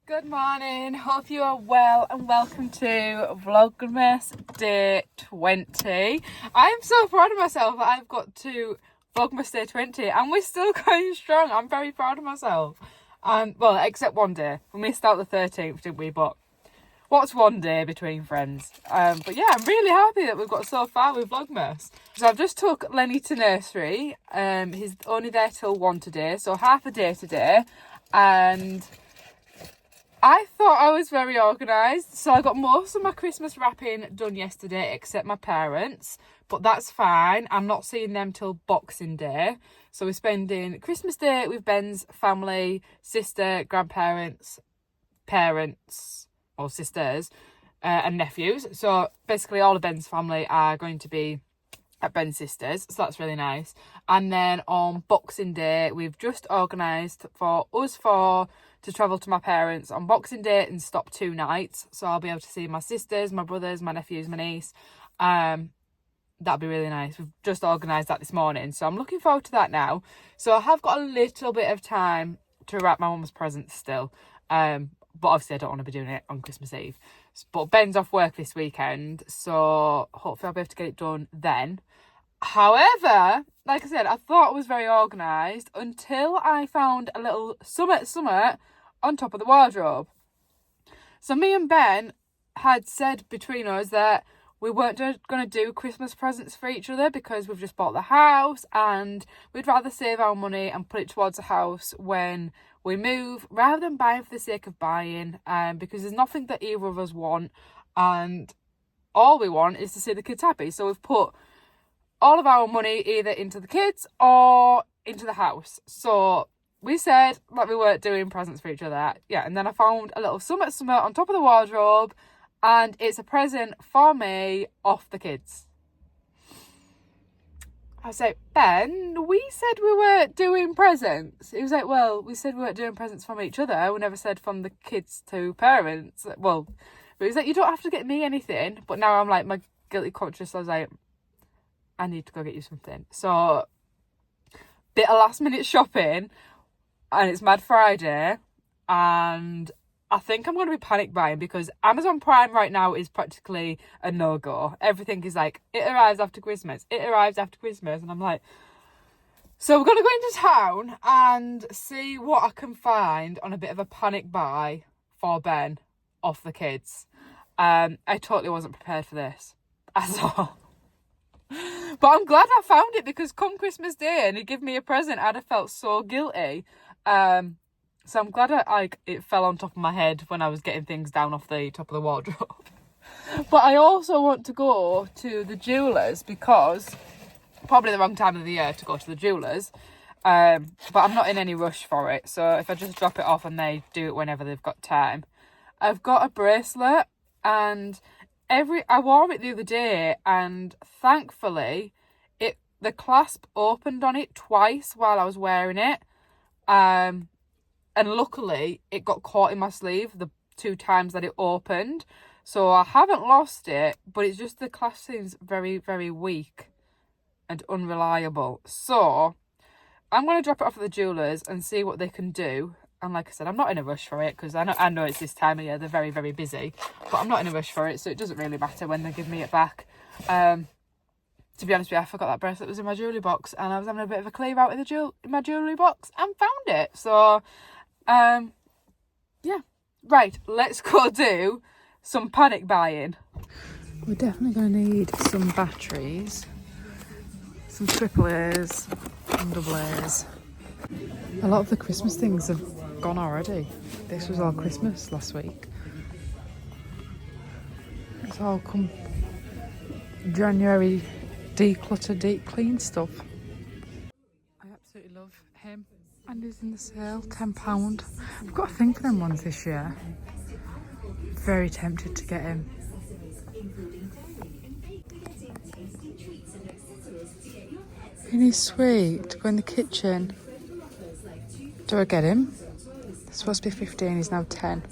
Good morning, hope you are well and welcome to VLOGMAS Day 20. I'm so proud of myself that I've got to VLOGMAS Day 20 and we're still going strong. I'm very proud of myself. Well, except one day. We missed out the 13th, didn't we? But what's one day between friends? But yeah, I'm really happy that we've got so far with VLOGMAS. So I've just took Lenny to nursery. He's only there till 1 today, so half a day today. And I thought I was very organised, so I got most of my Christmas wrapping done yesterday, except my parents, but that's fine. I'm not seeing them till Boxing Day, so we're spending Christmas Day with Ben's family, sister, grandparents, parents, or sisters, and nephews. So basically all of Ben's family are going to be at Ben's sister's, so that's really nice. And then on Boxing Day, we've just organised for us four to travel to my parents on Boxing Day and stop 2 nights, so I'll be able to see my sisters, my brothers, my nephews, my niece. That'd be really nice. We've just organised that this morning, so I'm looking forward to that now. So I have got a little bit of time to wrap my mum's presents still, but obviously I don't want to be doing it on Christmas Eve. But Ben's off work this weekend, so hopefully I'll be able to get it done then. However, like I said, I thought it was very organised until I found a little summit on top of the wardrobe. So me and Ben had said between us that we weren't going to do Christmas presents for each other because we've just bought the house and we'd rather save our money and put it towards the house when we move rather than buying for the sake of buying, because there's nothing that either of us want and all we want is to see the kids happy. So we've put all of our money either into the kids or into the house. So we said that we weren't doing presents for each other. Yeah, and then I found a little summit on top of the wardrobe and it's a present for me off the kids. I was like, Ben, we said we weren't doing presents. He was like, well, we said we weren't doing presents from each other. We never said from the kids to parents. Well, but he was like, you don't have to get me anything. But now I'm like, my guilty conscience, I was like, I need to go get you something. So, bit of last minute shopping, and it's Mad Friday, and I think I'm going to be panic buying because Amazon Prime right now is practically a no-go. Everything is like, it arrives after Christmas, and I'm like, so we're going to go into town and see what I can find on a bit of a panic buy for Ben off the kids. I totally wasn't prepared for this at all. But I'm glad I found it because come Christmas Day and he gave me a present, I'd have felt so guilty. So I'm glad it fell on top of my head when I was getting things down off the top of the wardrobe. But I also want to go to the jewellers because probably the wrong time of the year to go to the jewellers. But I'm not in any rush for it. So if I just drop it off and they do it whenever they've got time. I've got a bracelet and I wore it the other day and thankfully the clasp opened on it twice while I was wearing it. And luckily it got caught in my sleeve the 2 times that it opened. So I haven't lost it, but it's just the clasp seems very, very weak and unreliable. So I'm going to drop it off at the jewellers and see what they can do. And like I said, I'm not in a rush for it because I know it's this time of year, they're very, very busy. But I'm not in a rush for it, so it doesn't really matter when they give me it back. To be honest with you, I forgot that bracelet was in my jewellery box and I was having a bit of a clear out in my jewellery box and found it. So, yeah. Right, let's go do some panic buying. We're definitely going to need some batteries, some AAAs and AA's. A lot of the Christmas things have gone already. This was all Christmas last week. It's all come January declutter, deep clean stuff. I absolutely love him and he's in the sale, £10. I've got a thing for them ones this year. Very tempted to get him. Isn't he sweet? To go in the kitchen. Do I get him? It's supposed to be 15, he's now 10.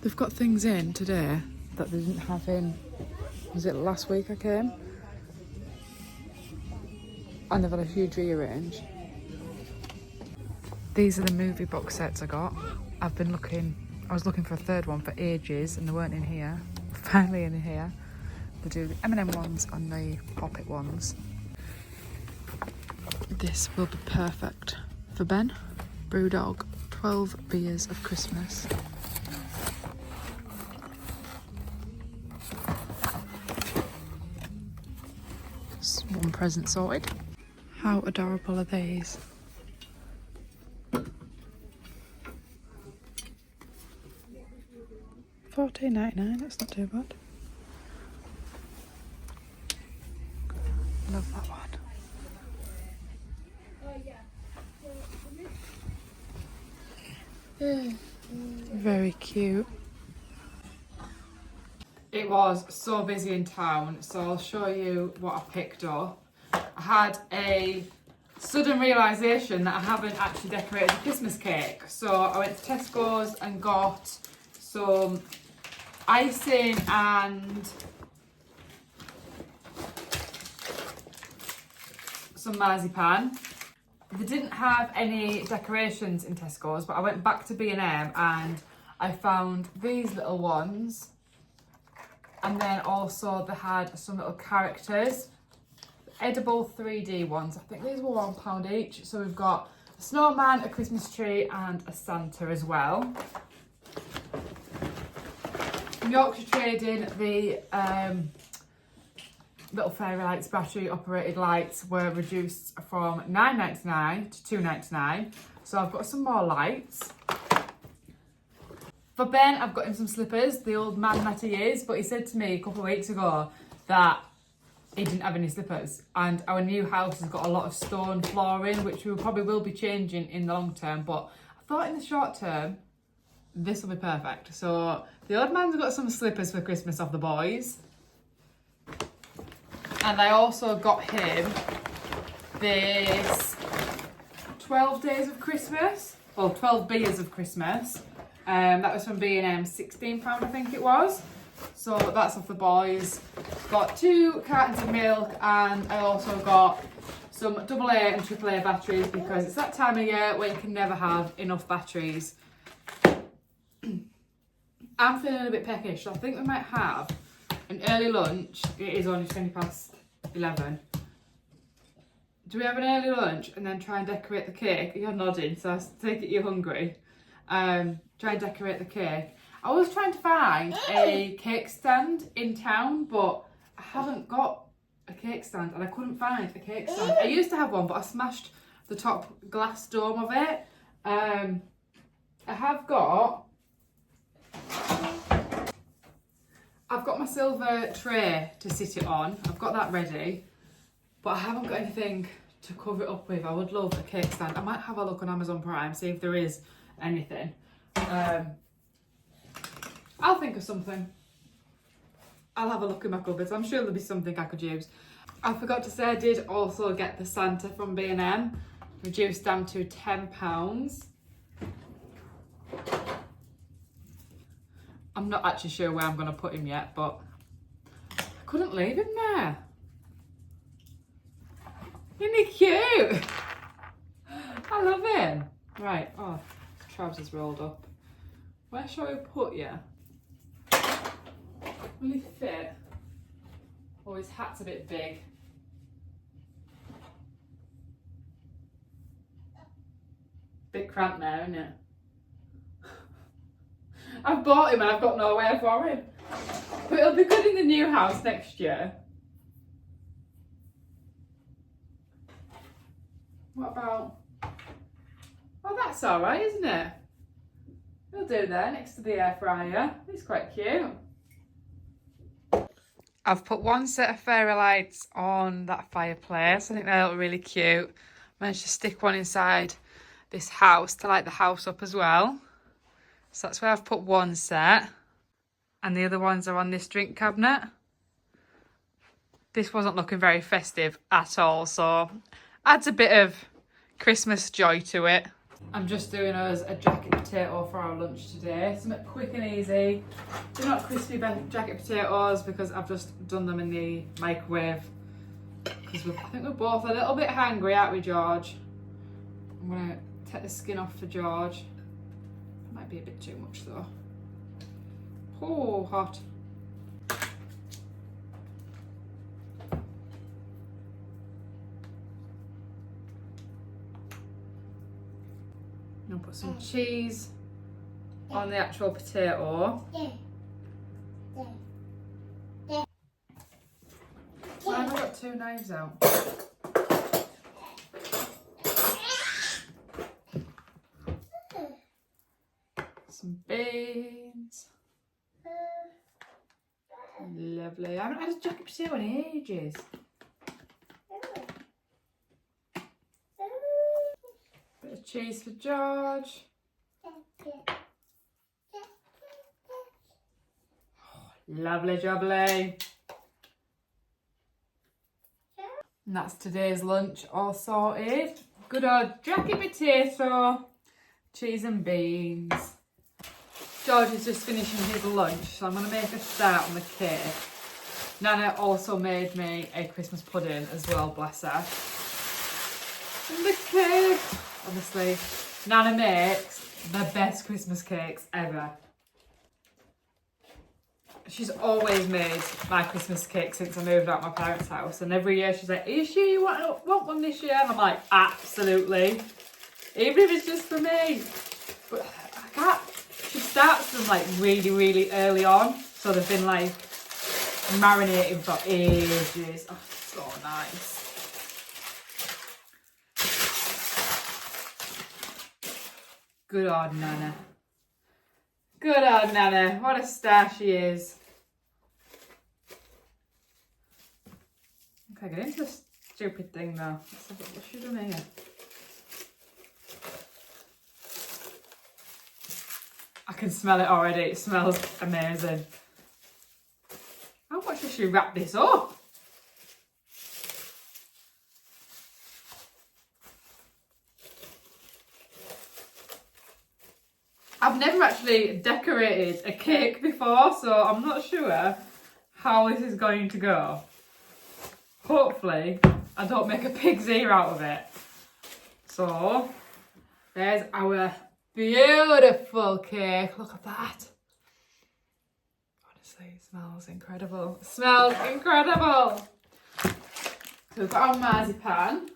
They've got things in today that they didn't have in, was it last week I came? And they've had a huge rearrange. These are the movie box sets I got. I was looking for a third one for ages and they weren't in here. Finally in here. They do the M&M ones and the Pop-It ones. This will be perfect for Ben. Brewdog, 12 beers of Christmas. Just one present sorted. How adorable are these? $14.99, that's not too bad. Love that one. Very cute. It was so busy in town, so I'll show you what I picked up. I had a sudden realisation that I haven't actually decorated the Christmas cake. So I went to Tesco's and got some icing and some marzipan. They didn't have any decorations in Tesco's, but I went back to B&M and I found these little ones. And then also they had some little characters, edible 3D ones. I think these were £1 each. So we've got a snowman, a Christmas tree and a Santa as well. From Yorkshire Trading, the little fairy lights, battery operated lights were reduced from £9.99 to £2.99. So I've got some more lights. For Ben, I've got him some slippers, the old man that he is, but he said to me a couple of weeks ago that he didn't have any slippers. And our new house has got a lot of stone flooring, which we probably will be changing in the long term, but I thought in the short term, this will be perfect. So the old man's got some slippers for Christmas off the boys. And I also got him this 12 days of Christmas, or 12 beers of Christmas. That was from B&M, £16 I think it was. So that's off the boys. Got 2 cartons of milk and I also got some AA and AAA batteries because it's that time of year where you can never have enough batteries. I'm feeling a bit peckish, so I think we might have an early lunch. It is only 11:20. Do we have an early lunch and then try and decorate the cake? You're nodding, so I take it you're hungry. Try and decorate the cake. I was trying to find a cake stand in town, but I haven't got a cake stand and I couldn't find a cake stand. I used to have one, but I smashed the top glass dome of it. I've got my silver tray to sit it on. I've got that ready, but I haven't got anything to cover it up with. I would love a cake stand. I might have a look on Amazon Prime, see if there is anything. I'll think of something. I'll have a look in my cupboards. I'm sure there'll be something I could use. I forgot to say I did also get the Santa from B&M, reduced down to £10. I'm not actually sure where I'm going to put him yet, but I couldn't leave him there. Isn't he cute? I love him. Right, oh, his trousers rolled up. Where shall we put you? Will he fit? Oh, his hat's a bit big. Bit cramped now, isn't it? I've bought him and I've got nowhere for him. But it'll be good in the new house next year. What about... Oh, that's alright, isn't it? He'll do there next to the air fryer. He's quite cute. I've put one set of fairy lights on that fireplace. I think they look really cute. Managed to stick one inside this house to light the house up as well. So that's where I've put one set. And the other ones are on this drink cabinet. This wasn't looking very festive at all, so adds a bit of Christmas joy to it. I'm just doing us a jacket potato for our lunch today. Something quick and easy. They're not crispy jacket potatoes because I've just done them in the microwave. Because I think we're both a little bit hungry, aren't we, George? I'm going to take the skin off for George. Might be a bit too much though. Oh, hot. I'll put some cheese on the actual potato. Why have I got two knives out? Some beans. Lovely. I haven't had a jacket potato in ages. Bit of cheese for George. Oh, lovely jubbly. And that's today's lunch all sorted. Good old jacket potato, cheese and beans. George is just finishing his lunch, so I'm going to make a start on the cake. Nana also made me a Christmas pudding as well, bless her. And the cake. Honestly, Nana makes the best Christmas cakes ever. She's always made my Christmas cake since I moved out of my parents' house, and every year she's like, "Are you sure you want one this year?" And I'm like, "Absolutely, even if it's just for me." But I can't. She starts them like really, really early on, so they've been like marinating for ages. Oh, so nice. Good old Nana. Good old Nana. What a star she is. Okay, get into this stupid thing now. Let's have a look. What's she done here? I can smell it already. It smells amazing. How much does she wrap this up? I've never actually decorated a cake before, so I'm not sure how this is going to go. Hopefully, I don't make a pig's ear out of it. So, there's our beautiful cake. Look at that. Honestly, it smells incredible. It smells incredible. So we've got our marzipan.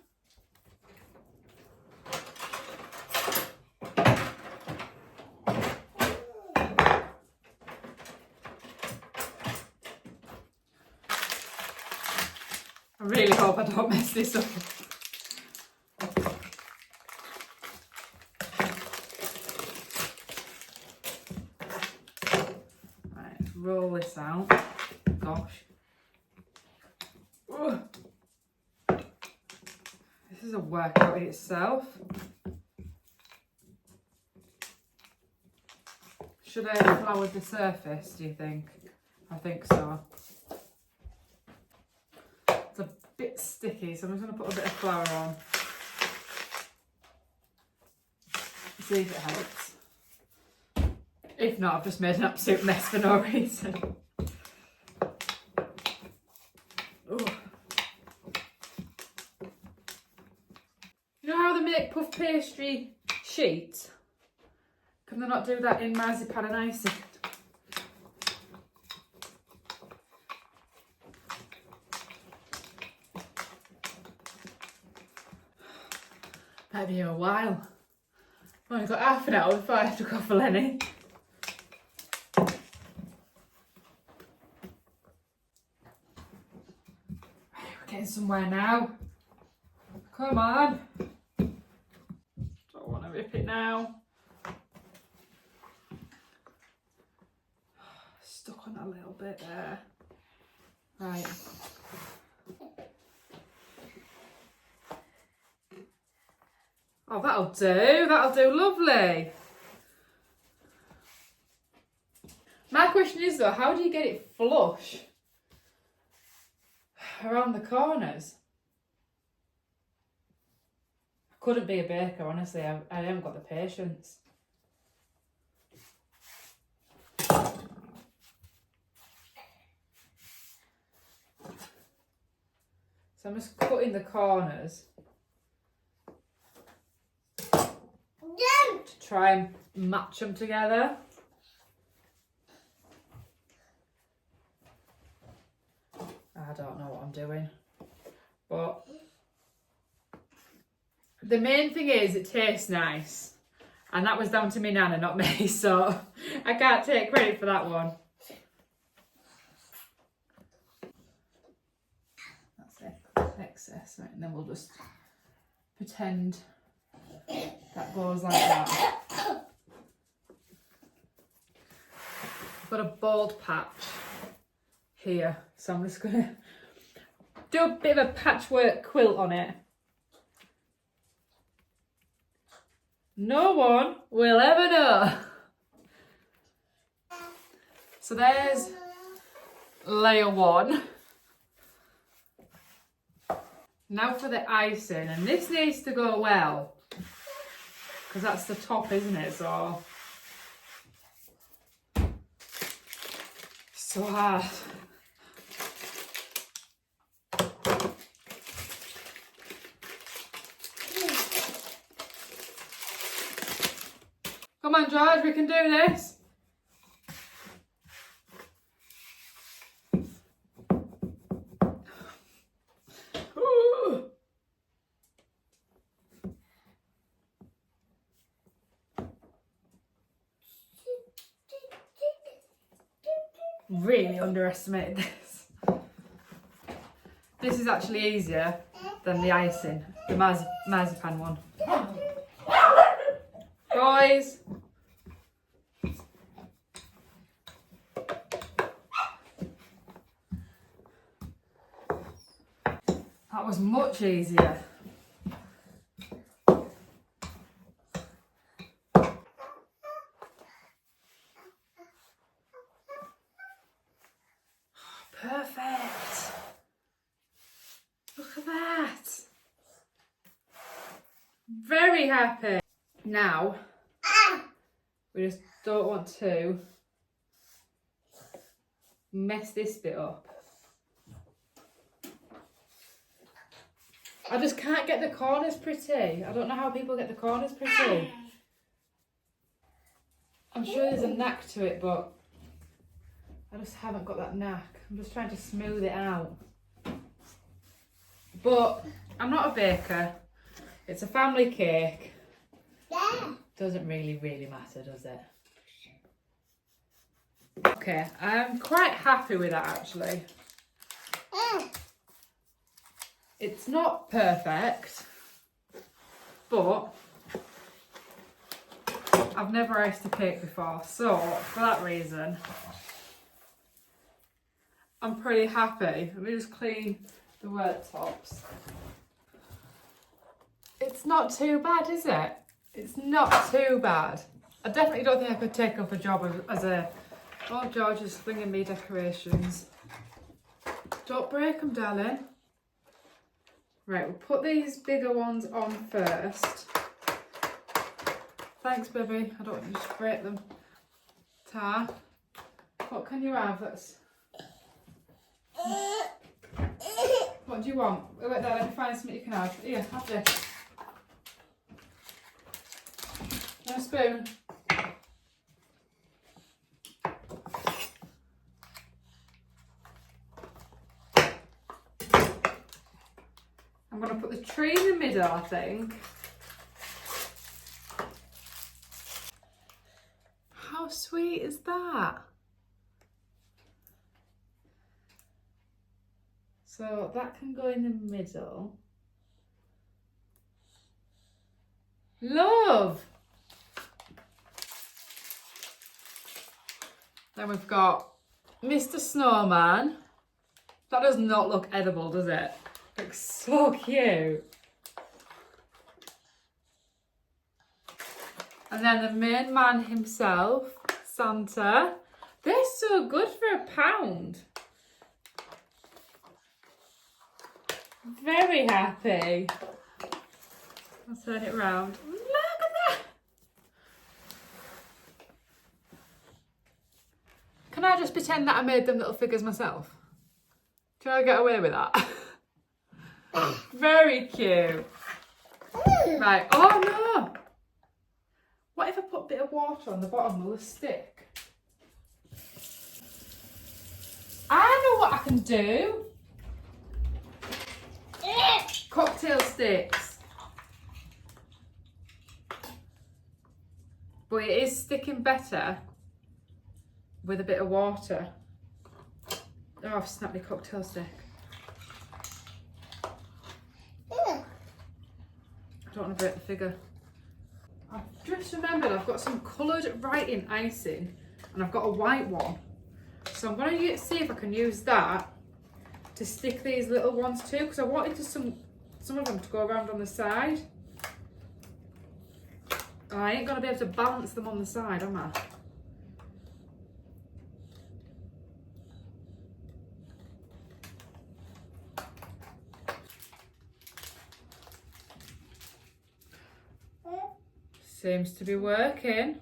I really hope I don't mess this up. Right, let's roll this out. Gosh. Ugh. This is a workout in itself. Should I have floured the surface, do you think? I think so. It's a bit sticky, so I'm just going to put a bit of flour on. See if it helps. If not, I've just made an absolute mess for no reason. Ooh. You know how they make puff pastry sheets? Can they not do that in marzipan and icing? Might be a while. I've only got half an hour before I have to go for Lenny. We're getting somewhere now. Come on. Don't want to rip it now. Stuck on a little bit there. Right. Oh, that'll do, lovely. My question is though, how do you get it flush around the corners? I couldn't be a baker, honestly, I haven't got the patience. So I'm just cutting the corners. To try and match them together. I don't know what I'm doing, but the main thing is it tastes nice, and that was down to me nana, not me, so I can't take credit for that one. That's it, excess, right, and then we'll just pretend that goes like that. I've got a bald patch here, so I'm just gonna do a bit of a patchwork quilt on it. No one will ever know. So there's layer one. Now for the icing, and this needs to go well, because that's the top, isn't it? So hard. Come on, George, we can do this. Ooh. Really underestimated this. This is actually easier than the icing, the marzipan one. Guys. That was much easier. Perfect. Look at that. Very happy. Now, we just don't want to mess this bit up. I just can't get the corners pretty. I don't know how people get the corners pretty. I'm sure there's a knack to it, but I just haven't got that knack. I'm just trying to smooth it out. But I'm not a baker. It's a family cake. Doesn't really matter, does it? Okay, I'm quite happy with that actually. It's not perfect, but I've never iced a cake before, so for that reason, I'm pretty happy. Let me just clean the worktops. It's not too bad, is it? It's not too bad. I definitely don't think I could take up a job as a... Oh, George is flinging me decorations. Don't break them, darling. Right, we'll put these bigger ones on first. Thanks, baby. I don't want you to break them. Ta. What can you have? That's... What do you want? Wait, let me find something you can have. Here, have this. No spoon. I'm going to put the tree in the middle, I think. How sweet is that? So that can go in the middle. Love! Then we've got Mr. Snowman. That does not look edible, does it? Looks so cute. And then the main man himself, Santa. They're so good for £1. Very happy. I'll turn it round. Look at that! Can I just pretend that I made them little figures myself? Can I get away with that? Very cute. Right, oh no! What if I put a bit of water on the bottom? Will it stick? I know what I can do. Cocktail sticks. But it is sticking better with a bit of water. Oh, I've snapped my cocktail stick. I don't want to break the figure. I've just remembered I've got some coloured writing icing and I've got a white one. So I'm going to see if I can use that to stick these little ones too, because I wanted some of them to go around on the side. I ain't going to be able to balance them on the side, am I? Seems to be working.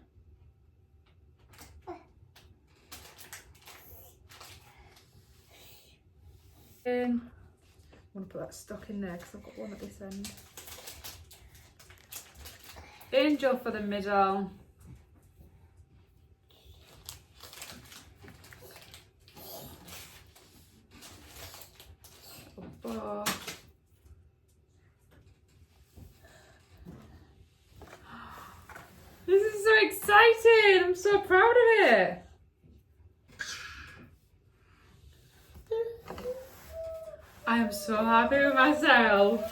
I'm going to put that stock in there because I've got one at this end. Angel for the middle. This is so exciting! I'm so proud of it! I am so happy with myself.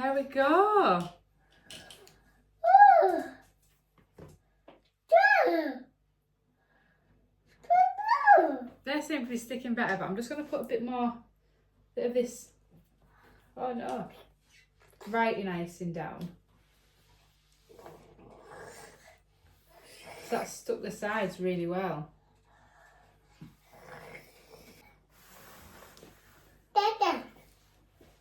There we go. They seem to be sticking better, but I'm just going to put a bit of this, oh no, writing icing down. So that's stuck the sides really well.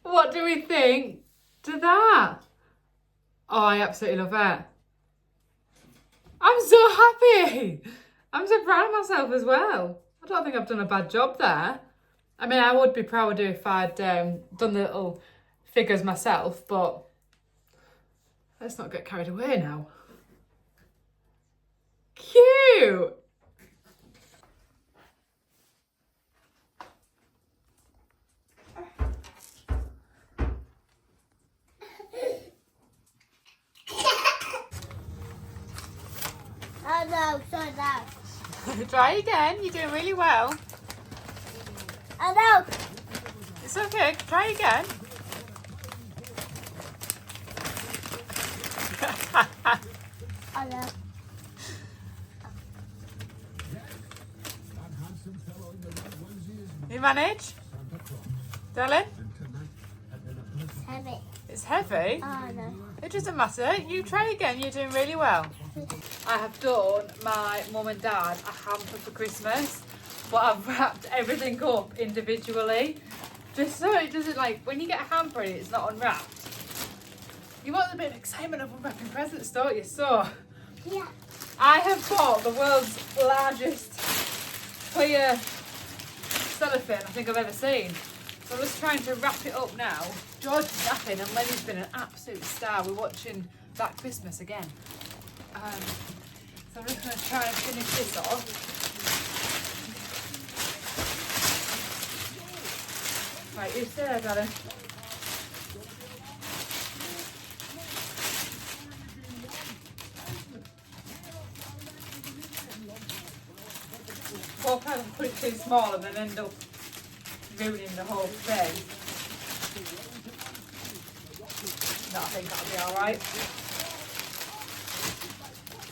What do we think to that? Oh, I absolutely love it. I'm so happy. I'm so proud of myself as well. I don't think I've done a bad job there. I mean, I would be prouder if I'd done the little figures myself, but let's not get carried away now. Cute! Oh no, so nice. Try again, you're doing really well. Oh no! It's okay, try again. Oh no. You manage? Darling? It's heavy. It's heavy? Oh no. It doesn't matter, you try again, you're doing really well. I have done my mum and dad a hamper for Christmas, but I've wrapped everything up individually, just so it doesn't, like, when you get a hamper and it's not unwrapped, you want a bit of excitement of unwrapping presents, don't you? So, Yeah. I have bought the world's largest clear cellophane I think I've ever seen. So I'm just trying to wrap it up now. George is napping and Lenny's been an absolute star. We're watching That Christmas again. So I'm just going to try and finish this off. Right, you stay there, darling. Hope I don't put it too small and then end up ruining the whole thing. No, I think that'll be alright.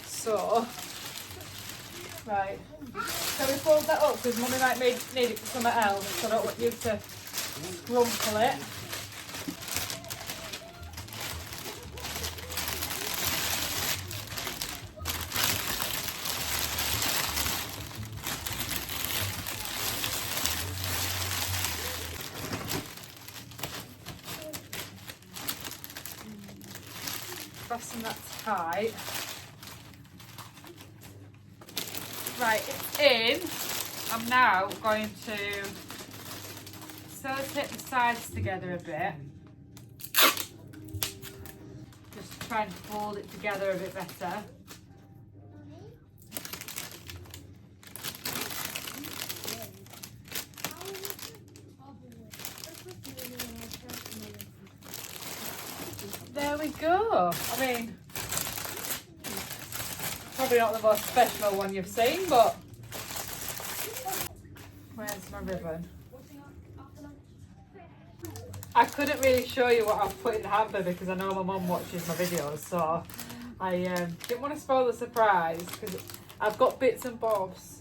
So, right. So we fold that up because Mummy might need it for something else. So I don't want you to crumple it. Fasten that tight. Right, it's in. I'm now going to sellotape the sides together a bit. Just try and hold it together a bit better. There we go. I mean, probably not the most professional one you've seen, but where's my ribbon? I couldn't really show you what I've put in the hamper because I know my mum watches my videos, so I didn't want to spoil the surprise because I've got bits and bobs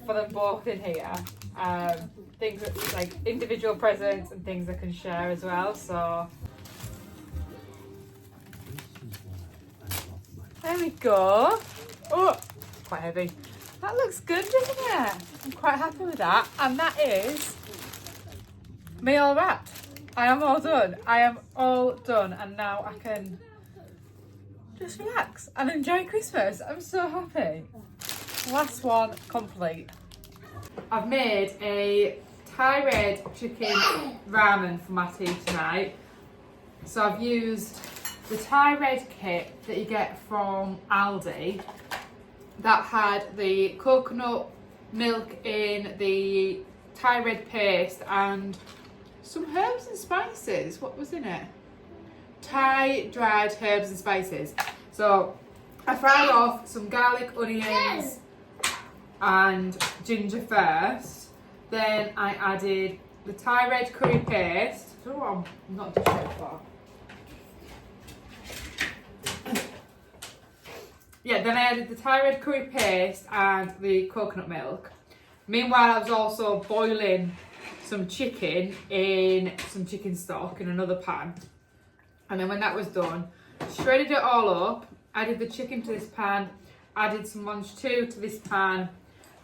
for them both in here. Things that, like individual presents and things I can share as well, so there we go. Oh, it's quite heavy. That looks good, doesn't it? I'm quite happy with that. And that is me all wrapped. I am all done. I am all done. And now I can just relax and enjoy Christmas. I'm so happy. Last one complete. I've made a Thai red chicken ramen for my tea tonight. So I've used the Thai red kit that you get from Aldi that had the coconut milk in, the Thai red paste and some herbs and spices. What was in it? Thai dried herbs and spices. So I fried off some garlic, onions and ginger first. Then I added the Thai red curry paste. I don't know what I'm not just sure for. Yeah, then I added the Thai red curry paste and the coconut milk. Meanwhile, I was also boiling some chicken in some chicken stock in another pan. And then when that was done, shredded it all up, added the chicken to this pan, added some manchew to this pan,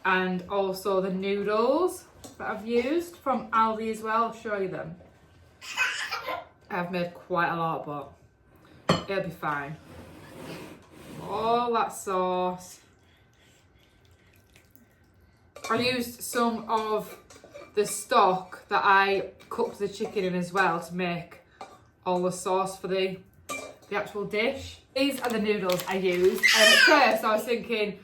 and also the noodles that I've used from Aldi as well. I'll show you them. I've made quite a lot, but it'll be fine. All that sauce. I used some of the stock that I cooked the chicken in as well to make all the sauce for the actual dish. These are the noodles I used. And at first I was thinking,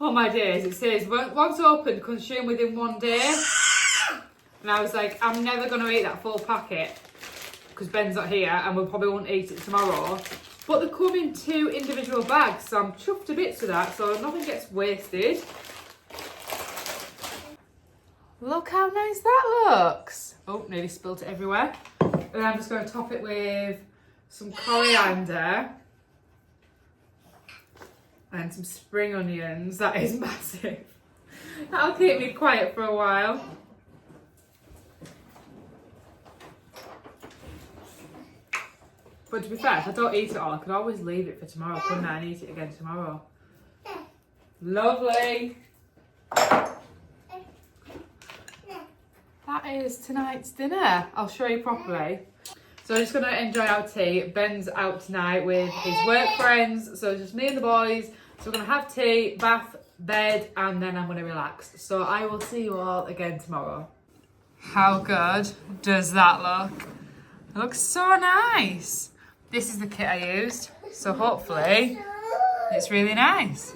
oh my days, it says once opened, consume within 1 day. And I was like, I'm never going to eat that full packet because Ben's not here and we probably won't eat it tomorrow. But they come in 2 individual bags, so I'm chuffed to bits with that, so nothing gets wasted. Look how nice that looks. Oh, nearly spilled it everywhere. And I'm just going to top it with some coriander and some spring onions. That is massive. That'll keep me quiet for a while. But to be fair, if I don't eat it all, I could always leave it for tomorrow, couldn't I? And eat it again tomorrow. Lovely. That is tonight's dinner. I'll show you properly. So I'm just going to enjoy our tea. Ben's out tonight with his work friends. So it's just me and the boys. So we're going to have tea, bath, bed, and then I'm going to relax. So I will see you all again tomorrow. How good does that look? It looks so nice. This is the kit I used. So hopefully it's really nice.